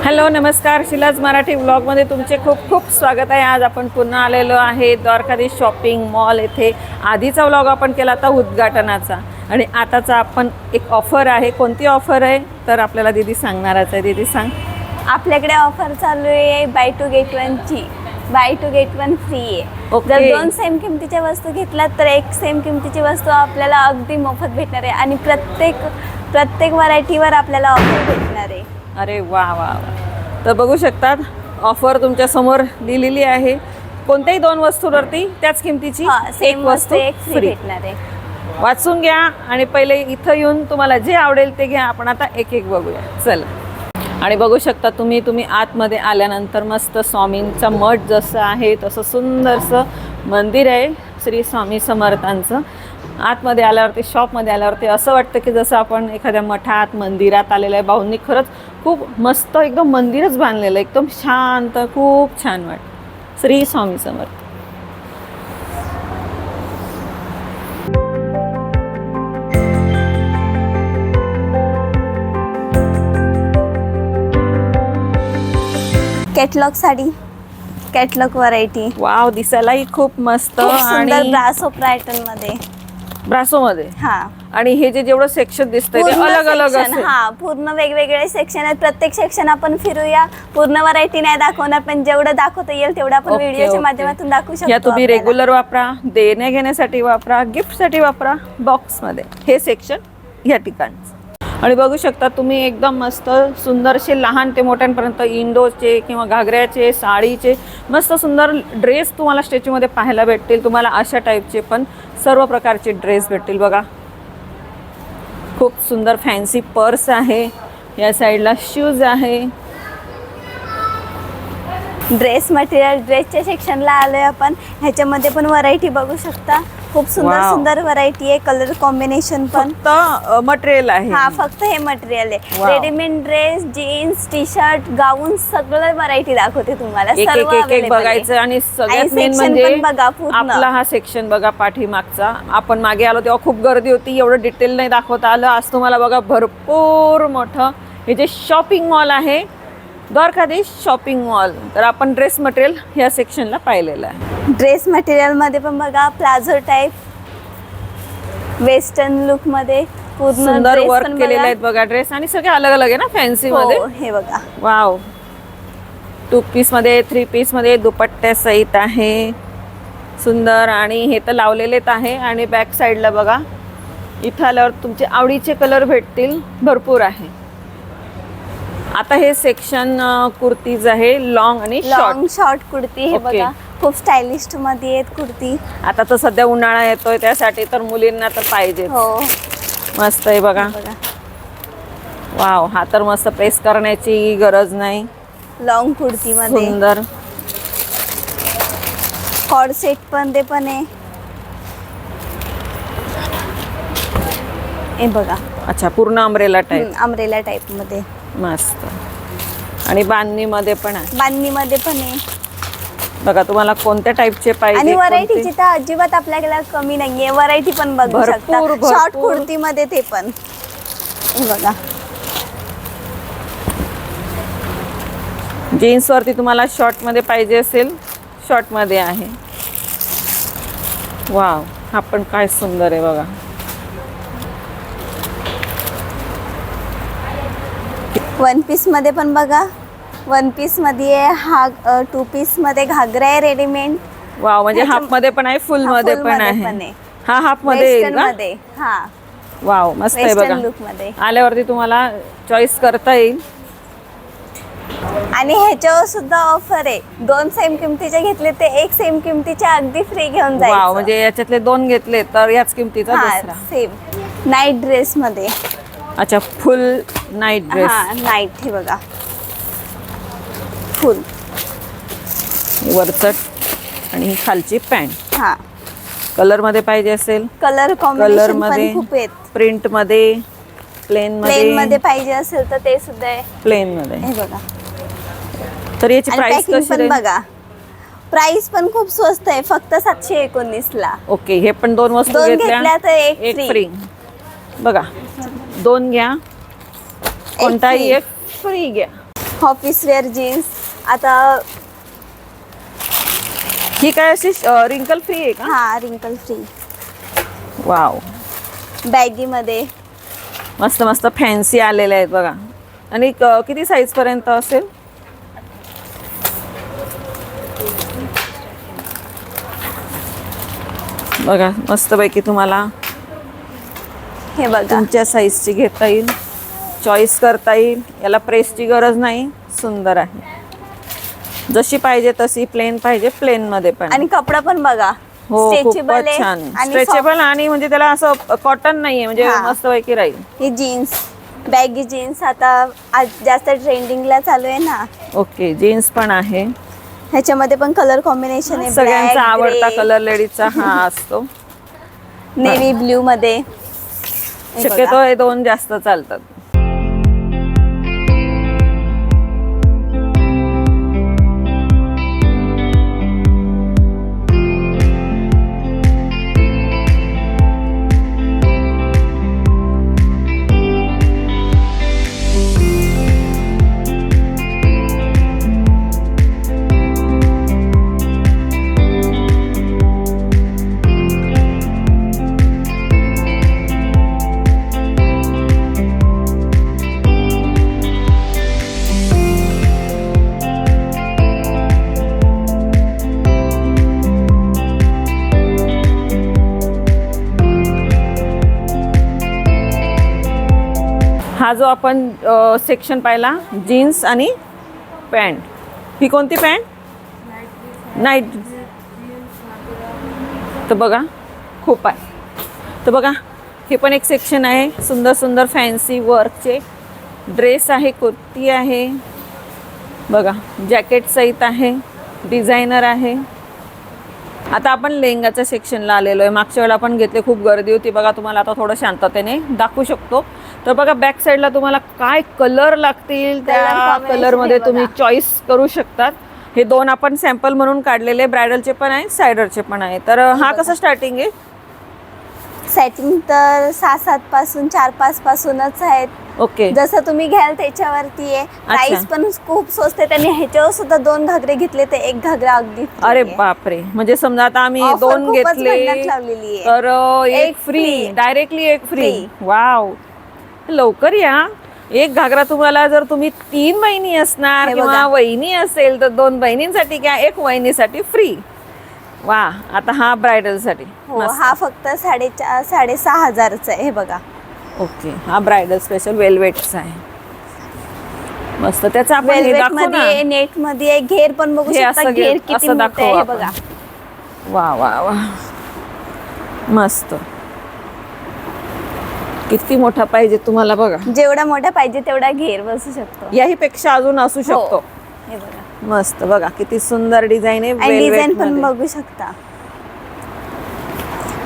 Hello नमस्कार, शिलाज मराठी व्लॉगमध्ये तुमचे खूप खूप स्वागत आहे। आज आपण पुन्हा आलेलो आहे द्वारकाधीश शॉपिंग मॉल येथे। आधीचा व्लॉग आपण केला होता उद्घाटनाचा आणि आताचा आपण एक ऑफर आहे। कोणती ऑफर आहे तर आपल्याला दीदी सांगणारच आहे। दीदी सांग। आपल्याकडे ऑफर चालू आहे buy two get one free आहे। Okay. जर दोन सेम किमतीच्या वस्तू घेतलात तर एक सेम किमतीची वस्तू आपल्याला अगदी मोफत भेटणार आहे आणि प्रत्येक व्हरायटीवर आपल्याला ऑफर भेटणार आहे। अरे वा वा वा, तर बघू शकतात ऑफर तुमच्या समोर दिलेली आहे। कोणत्याही दोन वस्तूंवरती त्याच किमतीची सेम वस्तू एक फ्री भेटणार आहे। वाचून घ्या आणि पहिले इथं येऊन तुम्हाला जे आवडेल ते घ्या। आपण आता एक एक बघूया चल। आणि बघू शकता तुम्ही आतमध्ये आल्यानंतर मस्त स्वामींचा मठ जसं आहे तसं सुंदरसं मंदिर आहे श्री स्वामी समर्थांचं। आतमध्ये आल्यावरती शॉपमध्ये आल्यावरती असं वाटतं की जसं आपण एखाद्या मठात मंदिरात आलेलं आहे। भाऊंनी खरंच खूप मस्त एकदम मंदिरच बांधलेलं, एकदम शांत, खूप छान वाटतं। Shri Swami Samarth. Catalogue sari, catalogue variety, wow, दिसायलाही खूप मस्त आणि ब्रासो पॅटर्न मध्ये, ब्रासो मध्ये। हा, आणि हे जेवढं सेक्शन दिसतंय ते अलग अलग असेल। हा, पूर्ण वेगवेगळे सेक्शन आहेत। प्रत्येक सेक्शन आपण फिरूया। पूर्ण व्हरायटी नाही दाखवणार पण जेवढं दाखवता येईल तेवढं आपण व्हिडिओच्या माध्यमातून दाखवू शकतो। या तुम्ही रेग्युलर वापरा, देण्या घेण्यासाठी वापरा, गिफ्टसाठी वापरा, बॉक्समध्ये हे सेक्शन या ठिकाणी। आणि बघू शकता तुम्ही एकदम मस्त सुंदरसे लहान ते मोठ्यांपर्यंत इंडोचे किंवा घागऱ्याचे, साडीचे मस्त सुंदर ड्रेस तुम्हाला स्टॅच्यूमध्ये पाहायला भेटतील। तुम्हाला अशा टाईपचे पण सर्व प्रकारचे ड्रेस भेटतील। बघा खूप सुंदर फॅन्सी पर्स आहे, या साईडला शूज आहे। ड्रेस मटेरियल, ड्रेसच्या सेक्शनला आलोय आपण। ह्याच्यामध्ये पण व्हरायटी बघू शकता। खूप सुंदर सुंदर व्हरायटी आहे। कलर कॉम्बिनेशन पण फक्त मटेरियल आहे। हा, फक्त हे मटेरियल आहे। Readymade dress, jeans, T shirt, gown सगळं व्हरायटी दाखवते तुम्हाला। सर्व एक बघायचं आणि सगळ्यात मेन म्हणजे बघा आपला हा सेक्शन बघा पाठीमागचा। आपण मागे आलो तेव्हा खूप गर्दी होती, एवढं डिटेल नाही दाखवता आलं। आज तुम्हाला बघा भरपूर मोठं हे जे शॉपिंग मॉल आहे द्वारकाधीश शॉपिंग मॉल। तर आपण ड्रेस मटेरियल ह्या सेक्शनला पाहिलेलं आहे। ड्रेस मटेरियल मध्ये पण बघा प्लाझो टाईप, वेस्टर्न लुक मध्ये पूर्ण सुंदर वर्क केलेले आहेत बघा ड्रेस। आणि सगळे अलग अलग आहे ना फॅन्सी मध्ये। हे बघा, वाव, 2 पीस मध्ये, 3 पीस मध्ये दुपट्ट्या सहित आहे, सुंदर। आणि हे तर लावलेलेच आहे। आणि बॅक साईडला बघा इथं आल्यावर तुमचे आवडीचे कलर भेटतील, भरपूर आहे। आता हे सेक्शन कुर्तीज आहे, लॉंग आणि शॉर्ट कुर्ती। हे बघा खूप स्टायलिश मध्ये आहेत कुर्ती। आता तर सध्या उन्हाळा येतोय त्यासाठी तर मुलींना तर पाहिजे। हो, मस्त आहे बघा। वाव, हा तर मस्त प्रेस करण्याची गरज नाही। लॉंग कुर्ती मध्ये सुंदर कॉर्ड सेट पण ते पण आहे। हे बघा, अच्छा, पूर्ण अम्ब्रेला टाईप मध्ये मस्त। आणि बांधणी मध्ये पण आहे, बघा तुम्हाला कोणत्या टाईपचे पाहिजे। आणि व्हरायटीची तर अजिबात आपल्याला कमी नाहीये। व्हरायटी पण बघू शकता। शॉर्ट कुर्ती मध्ये ते पण हे बघा। जीन्स वरती तुम्हाला शॉर्ट मध्ये पाहिजे असेल, शॉर्ट मध्ये आहे। वाव, हा पण काय सुंदर आहे बघा। वन पीस मध्ये पण बघा, वन पीस मध्ये हा 2 पीस मध्ये घागरा आहे रेडीमेड। वाव, म्हणजे हाफ मध्ये पण आहे, फुल मध्ये पण आहे। हा हाफ मध्ये येईल का? हा, वाव, मस्त आहे बघा। लुक मध्ये आल्यावरती तुम्हाला चॉईस करता येईल। आणि ह्याच्यावर सुद्धा ऑफर आहे। 2 सेम किमतीचे घेतले ते 1 सेम किमतीचे अगदी फ्री घेऊन जायचं। वाव, म्हणजे याच्यातले 2 घेतले तर याच किमतीचा दुसरा सेम नाईट ड्रेस मध्ये। अच्छा, फुल नाईट ड्रेस। हा, नाईट। हे बघा फुल वरचट आणि खालची पॅन्ट। हा, कलर मध्ये पाहिजे असेल, कलर कॉम्बिनेशन पण खूप आहेत। प्रिंट मध्ये, प्लेन मध्ये पाहिजे असेल तर ते सुद्धा आहे प्लेन मध्ये। हे बघा, तर याची प्राइस कशी पण बघा, प्राइस पण खूप स्वस्त आहे, फक्त 719 ला। ओके, हे पण 2 वस्तू घेतल्या तर एक फ्री। बघा, 2 घ्या, कोणताही एक फ्री घ्या। Office wear jeans. आता ही काय अशी रिंकल फ्री आहे का? हा, रिंकल फ्री. वाव, बॅगीमध्ये. मस्त मस्त फॅन्सी आलेले आहेत बघा. आणि किती साईज पर्यंत असेल? बघा मस्तपैकी तुम्हाला हे बघा, तुमच्या साईजची घेता येईल, चॉईस करता येईल. याला प्रेसची गरज नाही. सुंदर आहे, जशी पाहिजे तशी. प्लेन पाहिजे, प्लेन मध्ये पण. आणि कपडा पण बघा, हो, स्ट्रेचेबल खूपच आहे छान. आणि स्ट्रेचेबल आणि म्हणजे त्याला असं कॉटन नाहीये, म्हणजे हा. मस्तपैकी राहील. ही जीन्स, बॅगी जीन्स आता आज जास्त ट्रेंडिंगला चालू आहे ना. ओके, जीन्स पण आहे. ह्याच्यामध्ये पण कलर कॉम्बिनेशन आहे. सगळ्यांचा आवडता कलर लेडीजचा हा असतो. नेव्ही ब्ल्यू मध्ये. हे शक्यतो बघा. हे दोन जास्त चालतात. हा जो आपण सेक्शन पाहिला, जीन्स आणि पॅन्ट. ही कोणती पॅन्ट? नाईट. तर बघा खूप आहे. तर बघा हे पण एक सेक्शन आहे. सुंदर सुंदर फॅन्सी वर्कचे ड्रेस आहे, कुर्ती आहे बघा, जॅकेट सहित आहे, डिझायनर आहे. आता आपण लेहंगाच्या सेक्शनला आलेलो आहे. मागच्या वेळेला आपण घेतले, खूप गर्दी होती बघा. तुम्हाला आता थोडं शांततेने दाखवू शकतो. तर बघा बॅक साईडला तुम्हाला काय कलर लागतील त्या combination कलरमध्ये आहे तुम्ही बघा. चॉईस करू शकतात. हे दोन आपण सॅम्पल म्हणून काढलेले, ब्रायडलचे पण आहे, सायडरचे पण आहे. तर हा कसा स्टार्टिंग आहे? सेटिंग तर 6-7 पासून 4-5 पासूनच आहेत. ओके, जसं तुम्ही घ्याल त्याच्यावरती आहे. प्राइस पण खूप स्वस्त आहे. त्यांनी ह्याच्यावर सुद्धा 2 घागरे घेतले तर 1 घागरा अगदी free अरे आहे. बापरे, म्हणजे समजा आता आम्ही Offer दोन खूपच घेतले भन्नाट लावलेली आहे. तर एक एक फ्री, free. डायरेक्टली एक फ्री. Free. वाव, लवकर या. एक घागरा तुम्हाला, जर तुम्ही 3 बहिणी असणार हे किंवा बघा. वहिनी असेल तर 2 बहिणींसाठी घ्या, 1 वहिनीसाठी फ्री. वा, आता हा ब्रायडलसाठी. हो, हा फक्त 4,500-6,500चा आहे. हे बघा, ओके, हा ब्रायडल स्पेशल वेलवेटचा आहे. मस्त. त्याचा आपण हे वेल्वेट दाखवू ना. मध्ये, नेट मध्ये घेर पण बघू हे शकता. असं घेर घेर किती असं मोठं दाखवू आहे हे आपण. बघा. वा वा वा, मस्त. किती मोठा पाहिजे तुम्हाला बघा. जेवढा मोठा पाहिजे तेवढा घेर बसू शकतो. याही पेक्षा अजून असू शकतो. हो, हे बघा. मस्त बघा, किती सुंदर डिझाईन आहे. आणि डिझाईन velvet पण मध्ये. बघू शकता.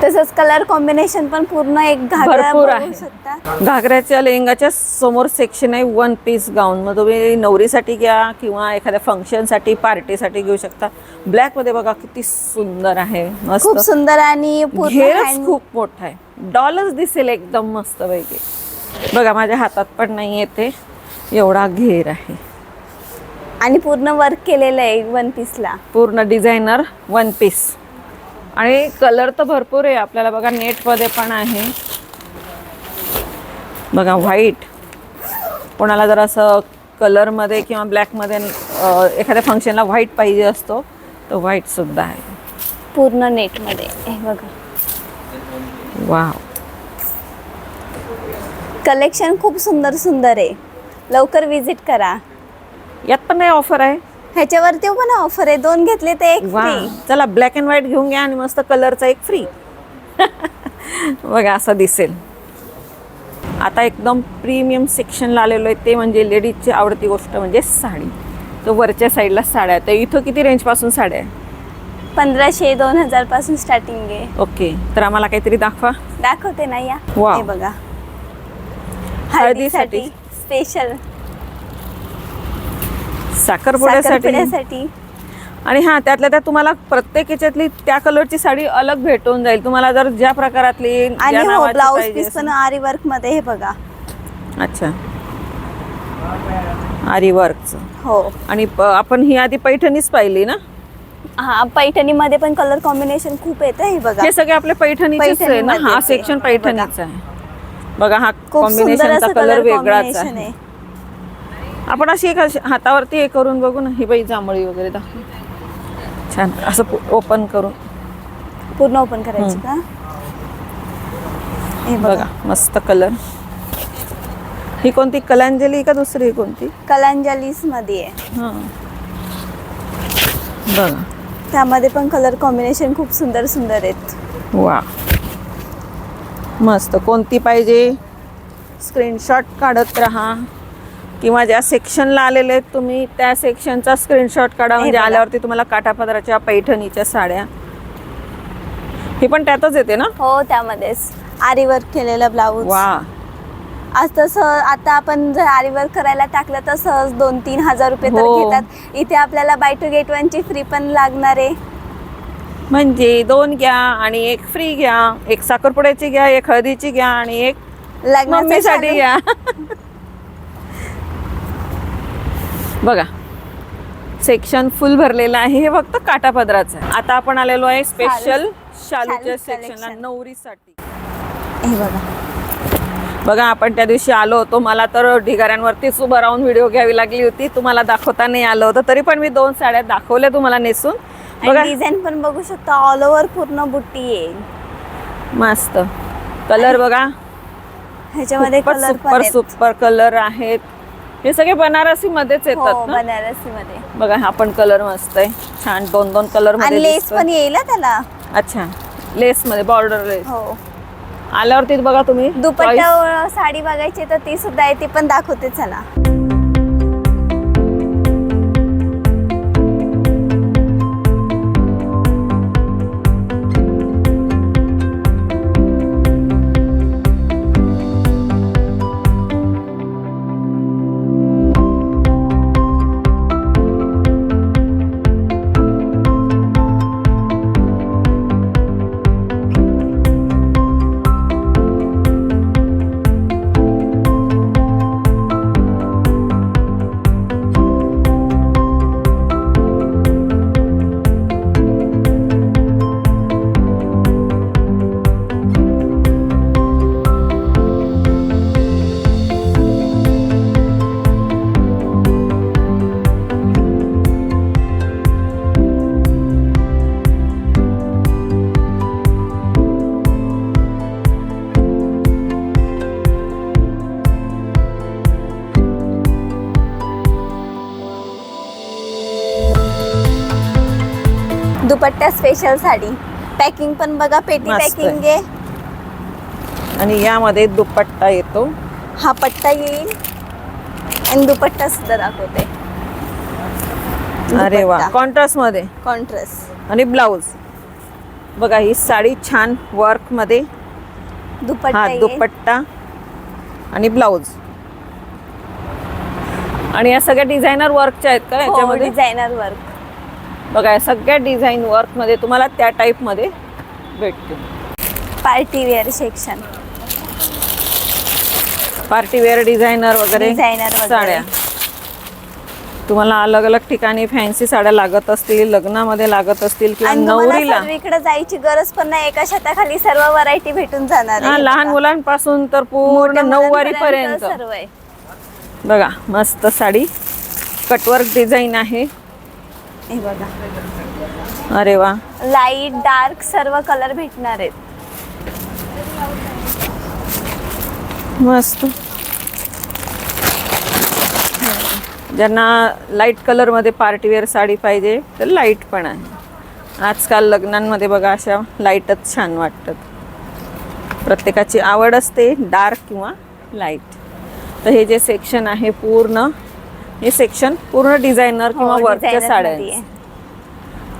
तसंच कलर कॉम्बिनेशन पण पूर्ण एक घागरा भरपूर बघू आहे. शकता. घागऱ्याच्या लेहंगाच्या समोर सेक्शन आहे 1 पीस गाऊन. मग तुम्ही नवरीसाठी घ्या किंवा एखाद्या फंक्शनसाठी, पार्टीसाठी घेऊ शकता. ब्लॅक मध्ये बघा किती सुंदर आहे. खूप मस्त. सुंदर आणि पूर्ण घेरच hand- खूप मोठा आहे. डॉलच दिसेल एकदम मस्त पैकी. बघा माझ्या हातात पण नाही येते, एवढा घेर आहे. आणि पूर्ण वर्क केलेलं आहे 1 पीसला. पूर्ण डिझायनर 1 पीस. आणि कलर तर भरपूर आहे आपल्याला बघा. नेटमध्ये पण आहे बघा, व्हाईट. कोणाला जर असं कलरमध्ये किंवा ब्लॅकमध्ये एखाद्या फंक्शनला व्हाईट पाहिजे असतो तर व्हाईट सुद्धा आहे. पूर्ण नेटमध्ये हे बघा. वाव, कलेक्शन खूप सुंदर सुंदर आहे. लवकर विजिट करा. यात पण नाही ऑफर आहे? ह्याच्यावरती पण ऑफर आहे. 2 घेतले तर 1 वा, फ्री. चला ब्लॅक अँड व्हाईट घेऊन घ्या आणि मस्त कलरचा 1 फ्री. बघा असं दिसेल. आता एकदम प्रीमियम सेक्शनला आलेलो आहे, ते म्हणजे लेडीजची आवडती गोष्ट म्हणजे साडी. तर वरच्या साईडला साड्या. तर इथं किती रेंजपासून साड्या आहे? 1,500-2,000 पासून स्टार्टिंग आहे. ओके, तर आम्हाला काहीतरी दाखवा. दाखवते ना या. वाव. हे बघा, हळदीसाठी. हळदीसाठी स्पेशल, साखरपुड्यासाठी. साखरपुड्यासाठी. आणि हां, त्यातल्या त्यात तुम्हाला प्रत्येक याच्यातली त्या कलरची साडी अलग भेटून जाईल तुम्हाला, जर ज्या प्रकारातली, ज्या आणि हो, नावाची ब्लाऊज पाहिजे पीस पण असेल. आरी वर्क मध्ये हे बघा. अच्छा, आरी वर्कचं. हो. आणि आपण ही आधी पैठणीच पाहिली ना. हा, पैठणीमध्ये पण कलर कॉम्बिनेशन खूप येतं. हे बघा, हे सगळे आपले पैठणीचेच आहे ना. हा सेक्शन पैठणीचा आहे बघा. हा कॉम्बिनेशनचा कलर वेगळाच आहे. आपण अशी एक हातावरती हे करून बघू ना. ही बाई जांभळी वगैरे दाखव. छान असं ओपन करून पूर्ण ओपन करायची का. हे बघा मस्त कलर. ही कोणती कलांजली का दुसरी कोणती. कलांजलीस मध्ये आहे. हां बघा, त्यामध्ये पण कलर कॉम्बिनेशन खूप सुंदर सुंदर आहेत. वा मस्त. कोणती पाहिजे स्क्रीनशॉट काढत राहा किंवा ज्या सेक्शनला आलेले आहेत तुम्ही त्या सेक्शनचा स्क्रीनशॉट काढा. म्हणजे बघा. आल्यावरती तुम्हाला काठापदराच्या पैठणीच्या साड्या. ही पण त्यातच येते ना. हो, त्यामध्येच आरी वर्क केलेला ब्लाऊज. वा. आज तसं आता आपण जर आरी वर्क करायला टाकलं तर सहज 2-3 हजार रुपये तर हो. घेतात. इथे आपल्याला बाय टू गेट 1 ची फ्री पण लागणार आहे. म्हणजे 2 घ्या आणि 1 फ्री घ्या. एक साखरपुड्याची घ्या, एक हळदीची घ्या आणि एक मम्मीसाठी घ्या. बघा सेक्शन फुल भरलेलं आहे. हे फक्त काठापदराचं आहे. आता आपण आलेलो आहे स्पेशल शालूच्या सेक्शनला नवरीसाठी. हे बघा, बघा आपण त्या दिवशी आलो होतो. मला तर ढिगाऱ्यांवरतीच उभं राहून व्हिडिओ घ्यावी लागली होती. तुम्हाला दाखवता नाही आलं होतं. तरी पण मी 2 साड्या दाखवल्या तुम्हाला नेसून. बघा डिझाईन पण बघू शकता. ऑल ओव्हर पूर्ण बुट्टी आहे. मस्त कलर बघा. ह्याच्यामध्ये कलर सुपर सुपर कलर आहेत. हे सगळे बनारसी मध्येच येतात ना. बनारसी मध्ये बघा हा पण कलर मस्त आहे. छान 2-2 कलर आणि मध्ये लेस दिसतोय. पण येईल ना त्याला. अच्छा लेस मध्ये बॉर्डर लेस. हो. आल्यावरती बघा तुम्ही दुपट्टा साडी बघायची तर ती सुद्धा आहे. ती पण दाखवते चला. दुपट्टा स्पेशल साडी. पॅकिंग पण बघा, पेटी मस्त आहे. पॅकिंग आहे. आणि यामध्ये दुपट्टा येतो. हा पट्टा येईल आणि दुपट्टा सुद्धा दाखवते. अरे वा कॉन्ट्रास्ट मध्ये. कॉन्ट्रास्ट आणि ब्लाउज बघा. ही साडी छान वर्क मध्ये. दुपट्टा हा येईल. दुपट्टा आणि ब्लाउज. आणि या सगळ्या डिझायनर वर्कच्या आहेत का याच्यामध्ये. डिझायनर वर्क बघा या सगळ्या डिझाईन वर्क मध्ये तुम्हाला त्या टाईप मध्ये भेटते. Party wear section. Party wear designer वगैरे डिझायनर वगैरे. साड्या तुम्हाला अलग अलग ठिकाणी फॅन्सी साड्या लागत असतील, लग्नामध्ये लागत असतील किंवा आणि तुम्हाला नवरीला. सर्वीकडे जायची गरज पण नाही. एका छताखाली सर्व व्हरायटी भेटून जाणार आहे. लहान मुलांपासून तर पूर्ण मोठ्या 9 मुलांपर्यंत पर्यंत सर्व आहे. बघा मस्त साडी. कटवर्क डिझाईन आहे. हे बघा अरे वा. लाईट डार्क सर्व कलर भेटणार आहेत. मस्त. ज्यांना लाईट कलरमध्ये पार्टीवेअर साडी पाहिजे तर लाईट पण आहे. आजकाल लग्नांमध्ये बघा अशा लाईटच छान वाटतात. प्रत्येकाची आवड असते डार्क किंवा लाईट. तर हे जे सेक्शन आहे पूर्ण, हे सेक्शन पूर्ण डिझायनर किंवा वर्कच्या साड्या.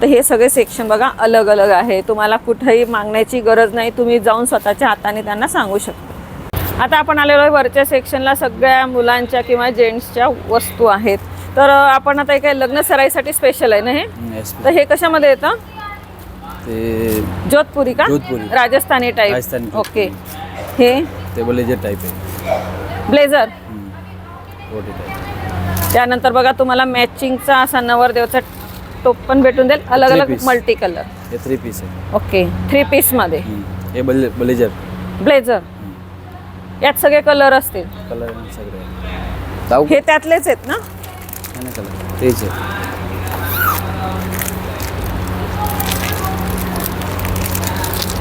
तर हे सगळे सेक्शन बघा अलग अलग आहे. तुम्हाला कुठेही मागण्याची गरज नाही. तुम्ही जाऊन स्वतःच्या हाताने त्यांना सांगू शकता. आता आपण आलेलो आहे वरच्या सेक्शनला. सगळ्या मुलांच्या किंवा जेंट्सच्या वस्तू आहेत. तर आपण आता काय लग्न सराईसाठी स्पेशल आहे ना हे. तर हे कशामध्ये येतं. ते जोधपुरी का. Jodhpuri. Rajasthani type. Rajasthani type. Okay. हे ते ब्लेझर टाइप आहे. ब्लेझर. ओटी टाइप. त्यानंतर बघा तुम्हाला मॅचिंगचा असा नवरदेवचा टोप पण भेटून जाईल, अलग Three अलग piece. Multi colour. हे 3 पीस आहे. ओके, 3 पीस मध्ये हे ब्लेझर ब्लेझर, यात सगळे कलर असतील. कलर सगळे दाऊ हे त्यातलेच आहेत ना? नाही कलर तेच आहे.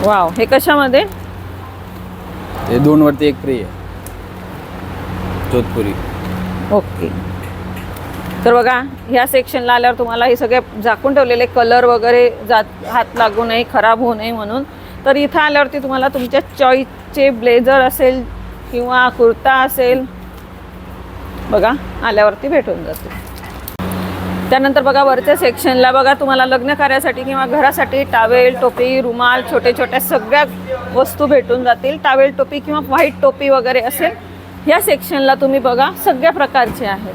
वाव, हे कशामध्ये? हे 2 वरती 1 फ्री आहे, जोधपुरी. ओके, तर बघा ह्या सेक्शनला आल्यावर तुम्हाला हे सगळे झाकून ठेवलेले कलर वगैरे हात लागू नये, खराब होऊ नये म्हणून. तर इथं आल्यावरती तुम्हाला तुमच्या चॉईसचे ब्लेझर असेल किंवा कुर्ता असेल, बघा आल्यावरती भेटून जाते. त्यानंतर बघा वरच्या सेक्शनला बघा तुम्हाला लग्न कार्यासाठी किंवा घरासाठी टावेल, टोपी, रुमाल, छोटे छोट्या सगळ्या वस्तू भेटून जातील. टावेल टोपी किंवा व्हाईट टोपी वगैरे असेल, ह्या सेक्शनला तुम्ही बघा सगळ्या प्रकारचे आहेत.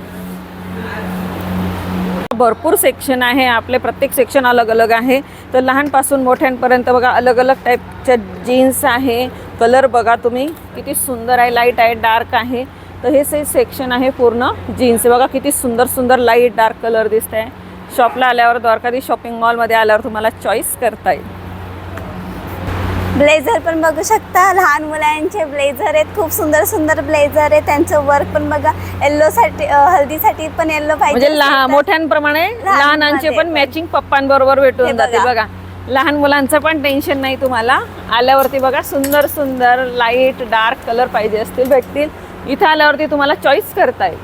भरपूर सेक्शन आहे आपले, प्रत्येक सेक्शन अलग अलग आहे. तर लहानपासून मोठ्यांपर्यंत बघा अलग अलग टाईपच्या जीन्स आहे. कलर बघा तुम्ही किती सुंदर आहे, लाईट आहे, डार्क आहे. तर हे सेक्शन आहे पूर्ण जीन्स. बघा किती सुंदर सुंदर लाईट डार्क कलर दिसत आहे. शॉपला आल्यावर द्वारकाधीश शॉपिंग मॉलमध्ये आल्यावर तुम्हाला चॉईस करता येईल. ब्लेझर पण बघू शकता, लहान मुलांचे ब्लेझर आहेत, खूप सुंदर सुंदर ब्लेझर आहे. त्यांचं वर्क पण बघा, येल्लोसाठी हल्दीसाठी पण येल्लो पाहिजे म्हणजे मोठ्यांप्रमाणे लहानांचे पण मॅचिंग पप्पांबरोबर भेटून जाते. बघा लहान मुलांचं पण टेन्शन नाही तुम्हाला. आल्यावरती बघा सुंदर सुंदर लाईट डार्क कलर पाहिजे असतील भेटतील. इथं आल्यावरती तुम्हाला चॉईस करता येईल.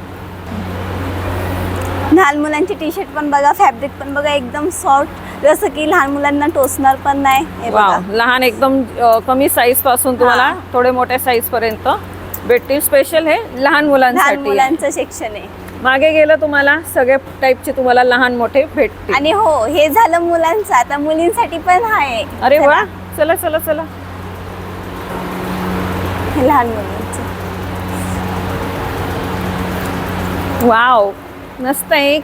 लहान मुलांची टी शर्ट पण बघा, फॅब्रिक पण बघा एकदम सॉफ्ट, जसं की लहान मुलांना टोचणार पण नाही. हे बघा, वाव, लहान एकदम कमी साईज पासून तुम्हाला थोडे मोठ्या साईज पर्यंत भेटतील. स्पेशल हे लहान लहान मुलांसाठी मुलांचं सेक्शन आहे. मागे गेलं तुम्हाला सगळ्या टाईपचे तुम्हाला लहान मोठे भेटतील. आणि हो, हे झालं मुलांचं, आता मुलींसाठी पण आहे. अरे वा, चला चला चला. हे लहान मुलांचं वाव, मस्त एक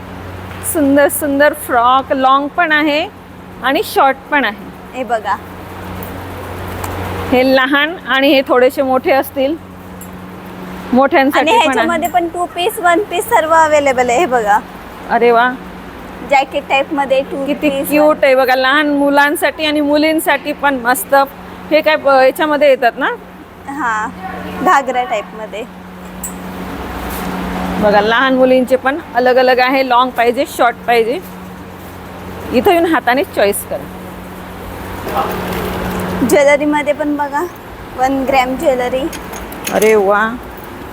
सुंदर सुंदर फ्रॉक, लॉंग पण आहे आणि शॉर्ट पण आहे. हे बघा, हे लहान आणि हे थोडेसे मोठे असतील, आणि मोठ्यांसाठी पण आहे. ह्याच्यामध्ये पण 2 पीस 1 पीस सर्व अवेलेबल आहे. हे बघा, अरे वा, जॅकेट टाइप मध्ये 2 किती क्यूट आहे बघा. लहान मुलांसाठी आणि मुलींसाठी पण मस्त. हे काय याच्यामध्ये येतात ना? हा, घागरा टाइप मध्ये बघा लहान मुलींचे पण अलग अलग आहे. लॉंग पाहिजे, शॉर्ट पाहिजे, इथं येऊन हाताने चॉईस करा. ज्वेलरी मध्ये पण बघा, 1 ग्रॅम ज्वेलरी. अरे वा,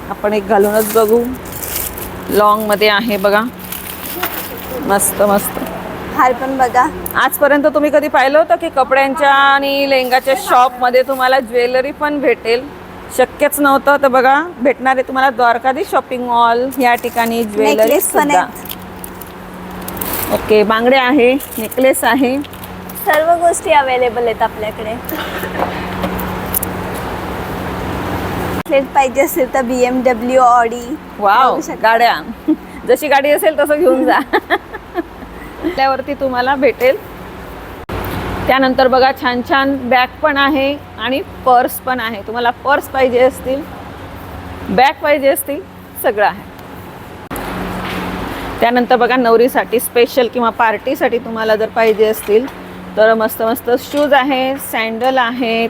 आपण एक घालूनच बघू. लॉंग मध्ये आहे बघा, मस्त मस्त. हार पण बघा. आजपर्यंत तुम्ही कधी पाहिलं होतं की कपड्यांच्या आणि लेहंगाच्या शॉपमध्ये तुम्हाला ज्वेलरी पण भेटेल? शक्यच नव्हतं. तर बघा भेटणार आहे तुम्हाला द्वारकाधीश शॉपिंग मॉल या ठिकाणी ज्वेलरी नेकलेस पण सुद्धा. ओके, बांगड्या आहे, नेकलेस आहे, सर्व गोष्टी अवेलेबल आहेत आपल्याकडे. पाहिजे असेल तर BMW, ऑडी. वाव, गाड्या जशी गाडी असेल तसं घेऊन जा. त्यावरती तुम्हाला भेटेल. त्यानंतर बघा छान छान बॅग पण आहे आणि पर्स पण आहे. तुम्हाला पर्स पाहिजे असतील, बॅग पाहिजे असतील, सगळं आहे. त्यानंतर बघा नवरीसाठी स्पेशल किंवा पार्टीसाठी तुम्हाला जर पाहिजे असतील तर मस्त मस्त शूज आहे, सँडल आहेत,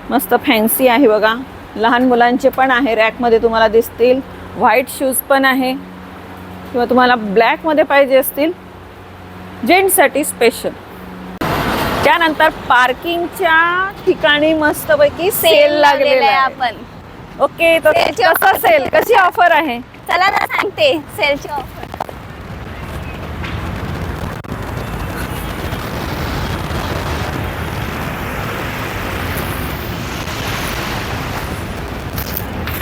मस्त फॅन्सी आहे बघा. लहान मुलांचे पण आहे, रॅकमध्ये तुम्हाला दिसतील. व्हाईट शूज पण आहे किंवा तुम्हाला ब्लॅकमध्ये पाहिजे असतील, जेंट्ससाठी स्पेशल. त्यानंतर पार्किंगच्या ठिकाणी मस्तपैकी सेल लागलेला आहे. आपण ओके, तर सेलची कसं offer सेल, कशी ऑफर आहे? चला ना सांगते सेलची ऑफर.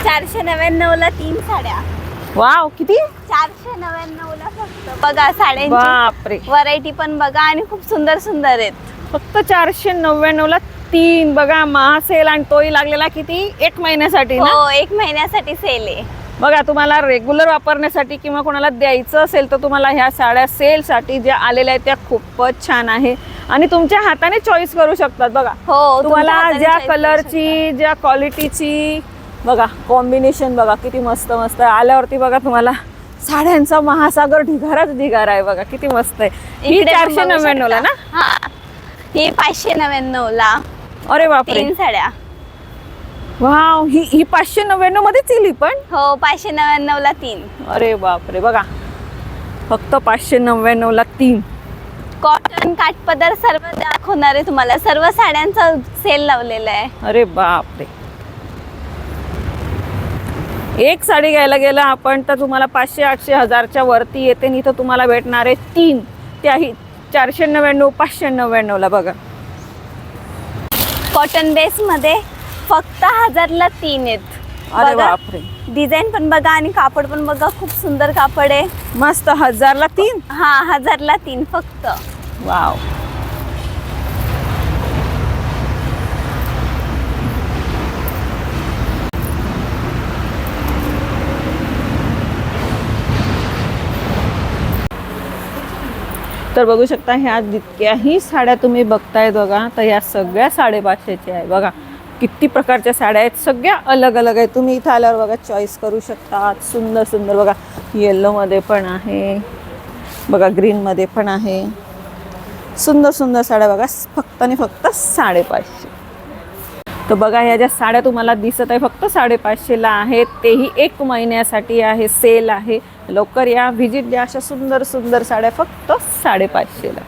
$499 ला 3 साड्या. वाव, किती? 499 ला फक्त. बघा साड्यांची बापरे, व्हरायटी पण बघा आणि खूप सुंदर सुंदर आहेत. फक्त 499 ला 3. बघा महासेल, आणि तोही लागलेला किती, 1 महिन्यासाठी ना? हो, 1 महिन्यासाठी सेल आहे. बघा तुम्हाला रेग्युलर वापरण्यासाठी किंवा कोणाला द्यायचं असेल तर तुम्हाला ह्या साड्या सेलसाठी ज्या आलेल्या आहेत त्या खूपच छान आहे आणि तुमच्या हाताने चॉईस करू शकतात. बघा हो, तुम्हाला ज्या कलरची, ज्या क्वालिटीची, बघा कॉम्बिनेशन बघा किती मस्त मस्त. आल्यावरती बघा तुम्हाला साड्यांचा महासागर ढिगाराच ढिगारा आहे बघा, किती मस्त आहे. ही इकडे पण बघू 499 ला ना? शकता. हा, ही 599 ला अरे बापरे, 3 साड्या. वाव, ही 599 मध्येच येईल ही पण. हो, 599 ला 3. अरे बापरे, बघा फक्त 599 ला 3. कॉटन, काठपदर सर्व दाखवणार आहे तुम्हाला. सर्व साड्यांचा सेल लावलेला आहे. अरे बापरे, एक साडी घ्यायला गेला आपण तर तुम्हाला 500, 800, 1000च्या वरती येते. आणि इथं तुम्हाला भेटणार आहे 3, त्याही 499, 599 ला. बघा कॉटन बेस मध्ये फक्त 1000 ला 3 आहेत. अरे बघा, बापरे, डिझाईन पण बघा आणि कापड पण बघा, खूप सुंदर कापड आहे. मस्त. 1000 ला 3. हा, 1000 ला 3 फक्त. वाव, तर बघू शकता ह्या जितक्याही साड्या तुम्ही बघताय बघा, तर ह्या सगळ्या 550च्या आहे. बघा किती प्रकारच्या साड्या आहेत, सगळ्या अलग अलग आहेत. तुम्ही इथं आल्यावर बघा चॉईस करू शकता. सुंदर सुंदर बघा, येल्लोमध्ये पण आहे बघा, ग्रीनमध्ये पण आहे. सुंदर सुंदर साड्या बघा, फक्त आणि फक्त 550. तर बघा ह्या ज्या साड्या तुम्हाला दिसत आहे फक्त 550 ला आहेत. तेही 1 महिन्यासाठी आहे, सेल आहे. लवकर या, व्हिजिट द्या. अशा सुंदर सुंदर साड्या फक्त 550 ला.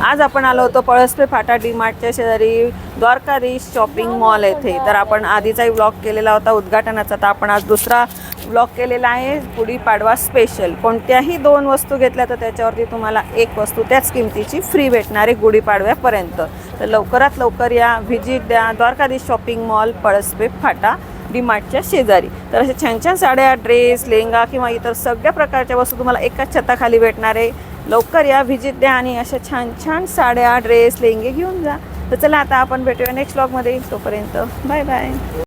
आज आपण आलो होतो पळसपे फाटा डी-मार्टच्या शेजारी द्वारकाधीश शॉपिंग मॉल येथे. तर आपण आधीचाही ब्लॉग केलेला होता उद्घाटनाचा, तर आपण आज दुसरा ब्लॉग केलेला आहे गुढीपाडवा स्पेशल. कोणत्याही 2 वस्तू घेतल्या तर त्याच्यावरती तुम्हाला 1 वस्तू त्याच किमतीची फ्री भेटणार आहे गुढीपाडव्यापर्यंत. तर लवकरात लवकर या, व्हिजिट द्या. द्वारकाधीश शॉपिंग मॉल पळसपे फाटा डी-मार्टच्या शेजारी. तर अशा छान छान साड्या, ड्रेस, लेहंगा किंवा इतर सगळ्या प्रकारच्या वस्तू तुम्हाला एकाच छताखाली भेटणार आहे. लवकर या, व्हिजिट द्या आणि अशा छान छान साड्या, ड्रेस, लेहंगे घेऊन जा. तर चला आता आपण भेटूया नेक्स्ट ब्लॉगमध्ये. तोपर्यंत बाय बाय.